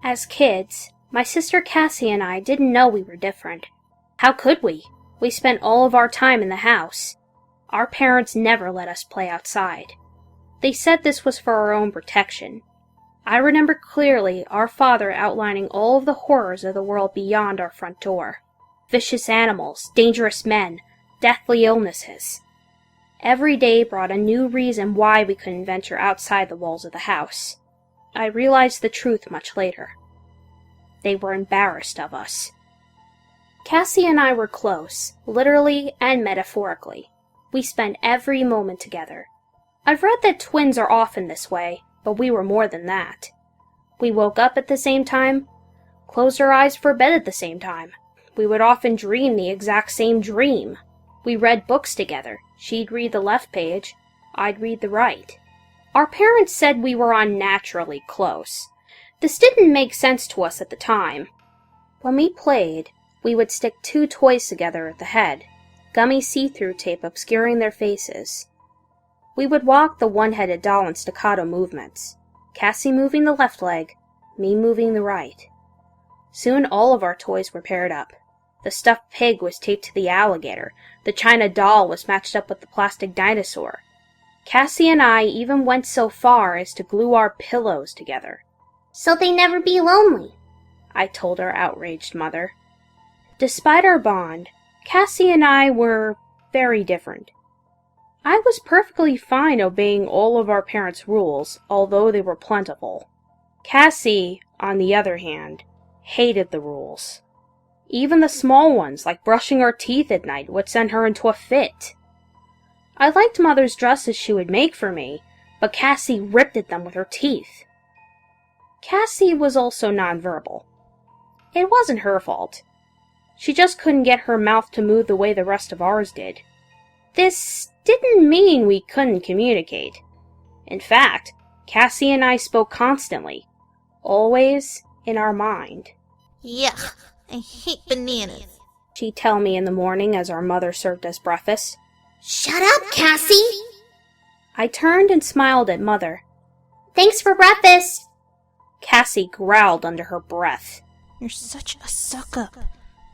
As kids, my sister Cassie and I didn't know we were different. How could we? We spent all of our time in the house. Our parents never let us play outside. They said this was for our own protection. I remember clearly our father outlining all of the horrors of the world beyond our front door. Vicious animals, dangerous men, deathly illnesses. Every day brought a new reason why we couldn't venture outside the walls of the house. I realized the truth much later. They were embarrassed of us. Cassie and I were close, literally and metaphorically. We spent every moment together. I've read that twins are often this way, but we were more than that. We woke up at the same time, closed our eyes for bed at the same time. We would often dream the exact same dream. We read books together. She'd read the left page, I'd read the right. Our parents said we were unnaturally close. This didn't make sense to us at the time. When we played, we would stick two toys together at the head, gummy see-through tape obscuring their faces. We would walk the one-headed doll in staccato movements, Cassie moving the left leg, me moving the right. Soon all of our toys were paired up. The stuffed pig was taped to the alligator, the china doll was matched up with the plastic dinosaur. Cassie and I even went so far as to glue our pillows together. So they never be lonely, I told our outraged mother. Despite our bond, Cassie and I were very different. I was perfectly fine obeying all of our parents' rules, although they were plentiful. Cassie, on the other hand, hated the rules. Even the small ones, like brushing her teeth at night, would send her into a fit. I liked Mother's dresses she would make for me, but Cassie ripped at them with her teeth. Cassie was also nonverbal. It wasn't her fault. She just couldn't get her mouth to move the way the rest of ours did. This didn't mean we couldn't communicate. In fact, Cassie and I spoke constantly, always in our mind. Yuck, I hate bananas, she'd tell me in the morning as our mother served us breakfast. Shut up, Cassie! I turned and smiled at Mother. Thanks for breakfast! Cassie growled under her breath. You're such a suck-up.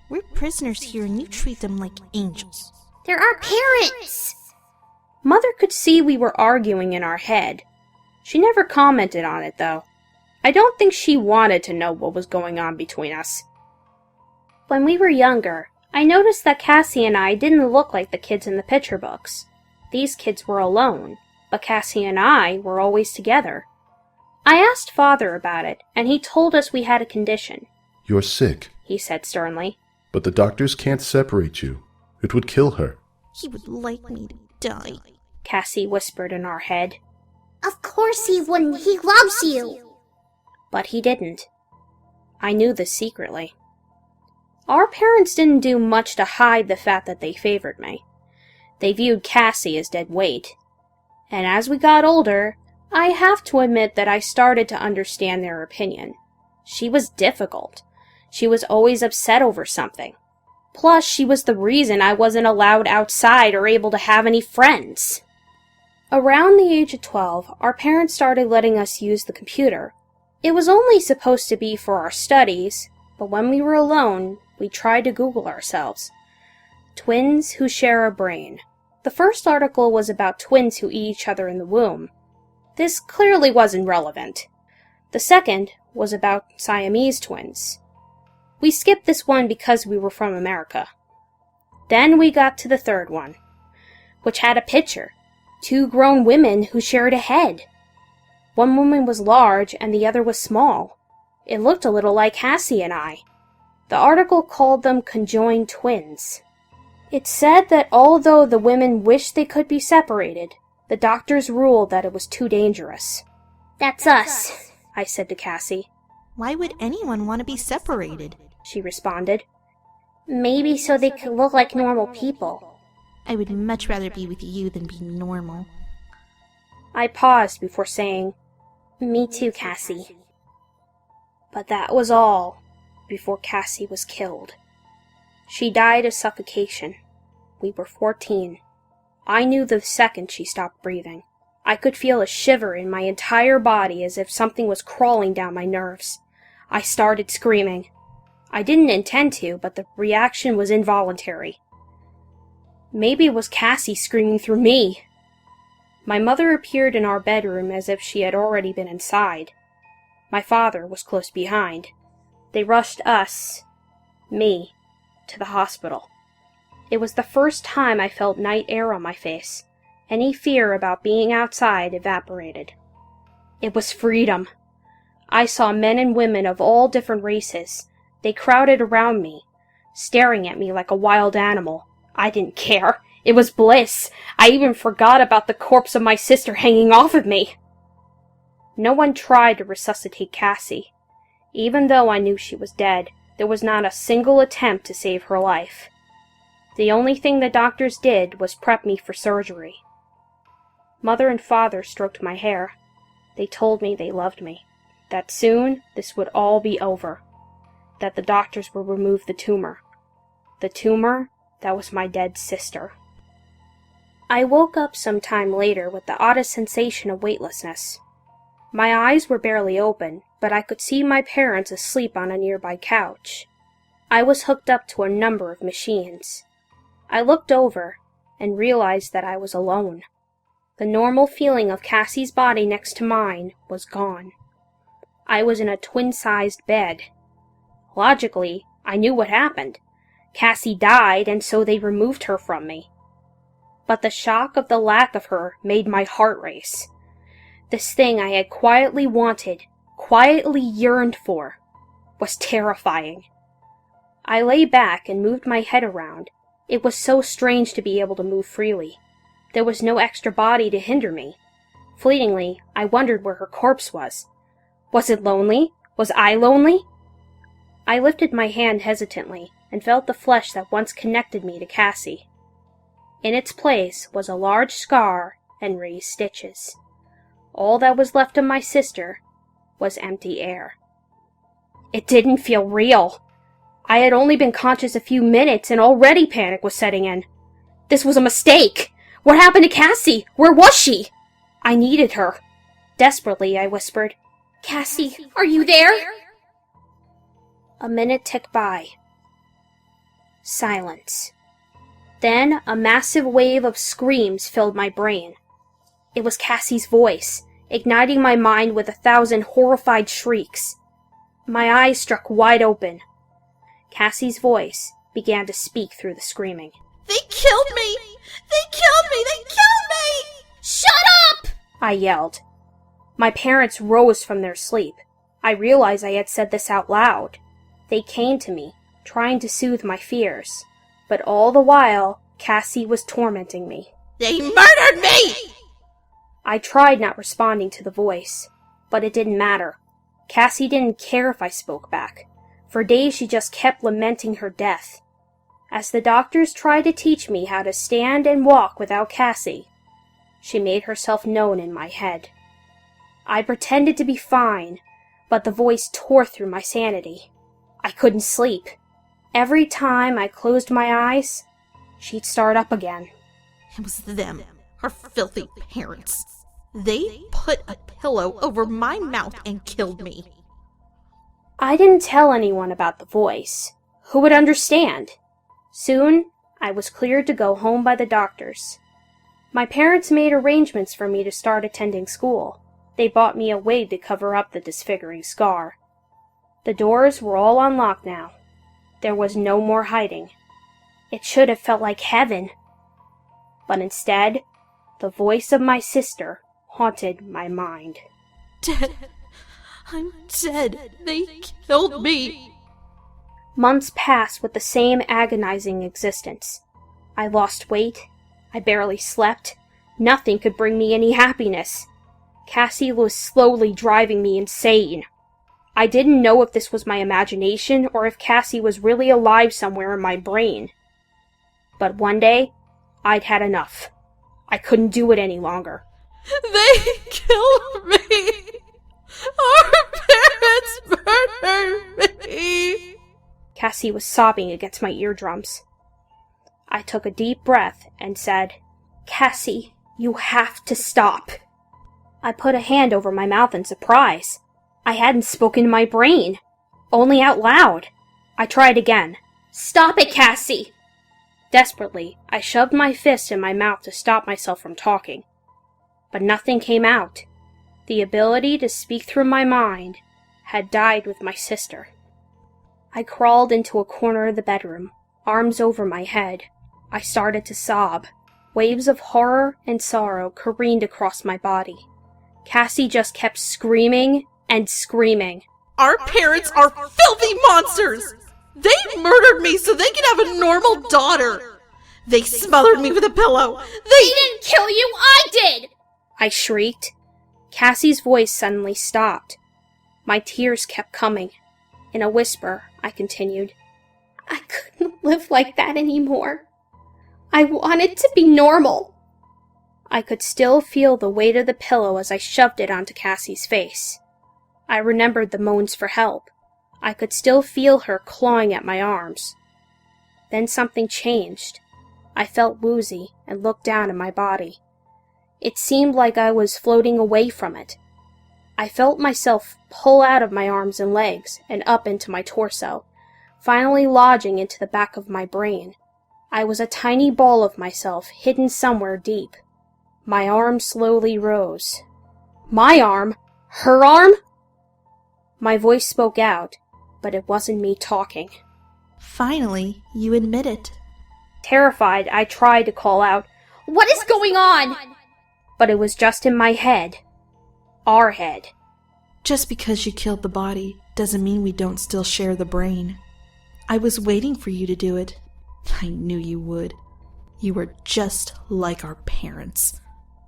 We're prisoners here and you treat them like angels. They're our parents! Mother could see we were arguing in our head. She never commented on it, though. I don't think she wanted to know what was going on between us. When we were younger, I noticed that Cassie and I didn't look like the kids in the picture books. These kids were alone, but Cassie and I were always together. I asked Father about it, and he told us we had a condition. You're sick, he said sternly. But the doctors can't separate you. It would kill her. He would like me to die, Cassie whispered in our head. Of course he wouldn't. He loves you. But he didn't. I knew this secretly. Our parents didn't do much to hide the fact that they favored me. They viewed Cassie as dead weight. And as we got older, I have to admit that I started to understand their opinion. She was difficult. She was always upset over something. Plus, she was the reason I wasn't allowed outside or able to have any friends. Around the age of 12, our parents started letting us use the computer. It was only supposed to be for our studies, but when we were alone, we tried to Google ourselves. Twins who share a brain. The first article was about twins who eat each other in the womb. This clearly wasn't relevant. The second was about Siamese twins. We skipped this one because we were from America. Then we got to the third one, which had a picture. 2 grown women who shared a head. One woman was large and the other was small. It looked a little like Cassie and I. The article called them conjoined twins. It said that although the women wished they could be separated, the doctors ruled that it was too dangerous. That's us, I said to Cassie. Why would anyone want to be separated? She responded. Maybe so they could look like normal people. I would much rather be with you than be normal. I paused before saying, Me too, Cassie. But that was all before Cassie was killed. She died of suffocation. We were 14. I knew the second she stopped breathing. I could feel a shiver in my entire body as if something was crawling down my nerves. I started screaming. I didn't intend to, but the reaction was involuntary. Maybe it was Cassie screaming through me. My mother appeared in our bedroom as if she had already been inside. My father was close behind. They rushed me, to the hospital. It was the first time I felt night air on my face. Any fear about being outside evaporated. It was freedom. I saw men and women of all different races. They crowded around me, staring at me like a wild animal. I didn't care. It was bliss. I even forgot about the corpse of my sister hanging off of me. No one tried to resuscitate Cassie. Even though I knew she was dead, there was not a single attempt to save her life. The only thing the doctors did was prep me for surgery. Mother and father stroked my hair. They told me they loved me, that soon this would all be over, that the doctors would remove the tumor. The tumor that was my dead sister. I woke up some time later with the oddest sensation of weightlessness. My eyes were barely open, but I could see my parents asleep on a nearby couch. I was hooked up to a number of machines. I looked over and realized that I was alone. The normal feeling of Cassie's body next to mine was gone. I was in a twin-sized bed. Logically, I knew what happened. Cassie died, and so they removed her from me. But the shock of the lack of her made my heart race. This thing I had quietly wanted, quietly yearned for, was terrifying. I lay back and moved my head around. It was so strange to be able to move freely. There was no extra body to hinder me. Fleetingly, I wondered where her corpse was. Was it lonely? Was I lonely? I lifted my hand hesitantly and felt the flesh that once connected me to Cassie. In its place was a large scar and raised stitches. All that was left of my sister was empty air. It didn't feel real. I had only been conscious a few minutes and already panic was setting in. This was a mistake. What happened to Cassie? Where was she? I needed her. Desperately, I whispered, "Cassie, are you there?" A minute ticked by. Silence. Then a massive wave of screams filled my brain. It was Cassie's voice, igniting my mind with 1,000 horrified shrieks. My eyes struck wide open. Cassie's voice began to speak through the screaming. They killed me! They killed me! They killed me! Shut up! I yelled. My parents rose from their sleep. I realized I had said this out loud. They came to me, trying to soothe my fears. But all the while, Cassie was tormenting me. They murdered me! I tried not responding to the voice, but it didn't matter. Cassie didn't care if I spoke back. For days she just kept lamenting her death. As the doctors tried to teach me how to stand and walk without Cassie, she made herself known in my head. I pretended to be fine, but the voice tore through my sanity. I couldn't sleep. Every time I closed my eyes, she'd start up again. It was them, her filthy parents. They put a pillow over my mouth and killed me. I didn't tell anyone about the voice. Who would understand? Soon, I was cleared to go home by the doctors. My parents made arrangements for me to start attending school. They bought me a wig to cover up the disfiguring scar. The doors were all unlocked now. There was no more hiding. It should have felt like heaven. But instead, the voice of my sister haunted my mind. Dead. I'm dead. They killed me. Months passed with the same agonizing existence. I lost weight. I barely slept. Nothing could bring me any happiness. Cassie was slowly driving me insane. I didn't know if this was my imagination or if Cassie was really alive somewhere in my brain. But one day, I'd had enough. I couldn't do it any longer. They killed me! Our parents murdered me! Cassie was sobbing against my eardrums. I took a deep breath and said, "Cassie, you have to stop." I put a hand over my mouth in surprise. I hadn't spoken to my brain. only out loud. I tried again. Stop it, Cassie! Desperately, I shoved my fist in my mouth to stop myself from talking. But nothing came out. The ability to speak through my mind had died with my sister. I crawled into a corner of the bedroom, arms over my head. I started to sob. Waves of horror and sorrow careened across my body. Cassie just kept screaming and screaming. Our parents are filthy monsters! They murdered me so they could have a normal daughter! They smothered me with a pillow! They didn't kill you, I did! I shrieked. Cassie's voice suddenly stopped. My tears kept coming. In a whisper, I continued, I couldn't live like that anymore. I wanted to be normal. I could still feel the weight of the pillow as I shoved it onto Cassie's face. I remembered the moans for help. I could still feel her clawing at my arms. Then something changed. I felt woozy and looked down at my body. It seemed like I was floating away from it. I felt myself pull out of my arms and legs and up into my torso, finally lodging into the back of my brain. I was a tiny ball of myself hidden somewhere deep. My arm slowly rose. My arm? Her arm? My voice spoke out, but it wasn't me talking. Finally, you admit it. Terrified, I tried to call out, What is going on? But it was just in my head. Our head. Just because you killed the body doesn't mean we don't still share the brain. I was waiting for you to do it. I knew you would. You were just like our parents.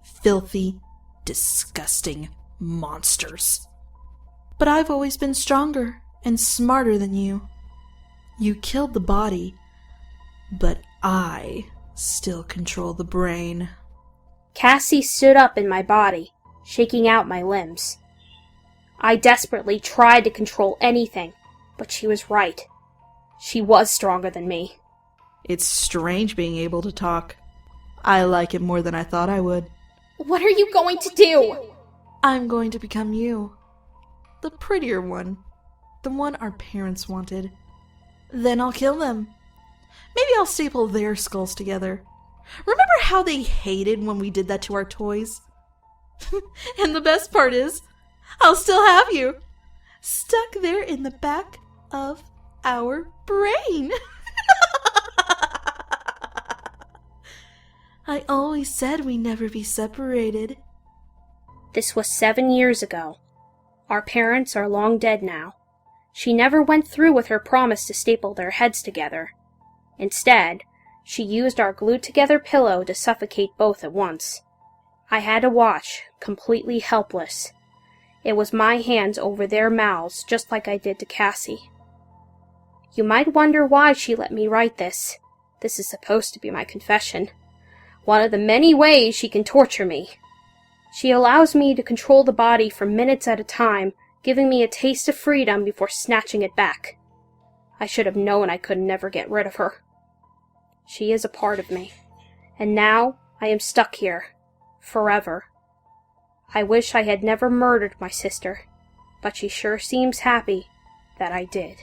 Filthy, disgusting monsters. But I've always been stronger and smarter than you. You killed the body, but I still control the brain. Cassie stood up in my body, shaking out my limbs. I desperately tried to control anything, but she was right. She was stronger than me. It's strange being able to talk. I like it more than I thought I would. What are you going to do? I'm going to become you. The prettier one. The one our parents wanted. Then I'll kill them. Maybe I'll staple their skulls together. Remember how they hated when we did that to our toys? And the best part is, I'll still have you. Stuck there in the back of our brain. I always said we'd never be separated. This was 7 years ago. Our parents are long dead now. She never went through with her promise to staple their heads together. Instead, she used our glued-together pillow to suffocate both at once. I had to watch, completely helpless. It was my hands over their mouths, just like I did to Cassie. You might wonder why she let me write this. This is supposed to be my confession. One of the many ways she can torture me. She allows me to control the body for minutes at a time, giving me a taste of freedom before snatching it back. I should have known I could never get rid of her. She is a part of me, and now I am stuck here, forever. I wish I had never murdered my sister, but she sure seems happy that I did.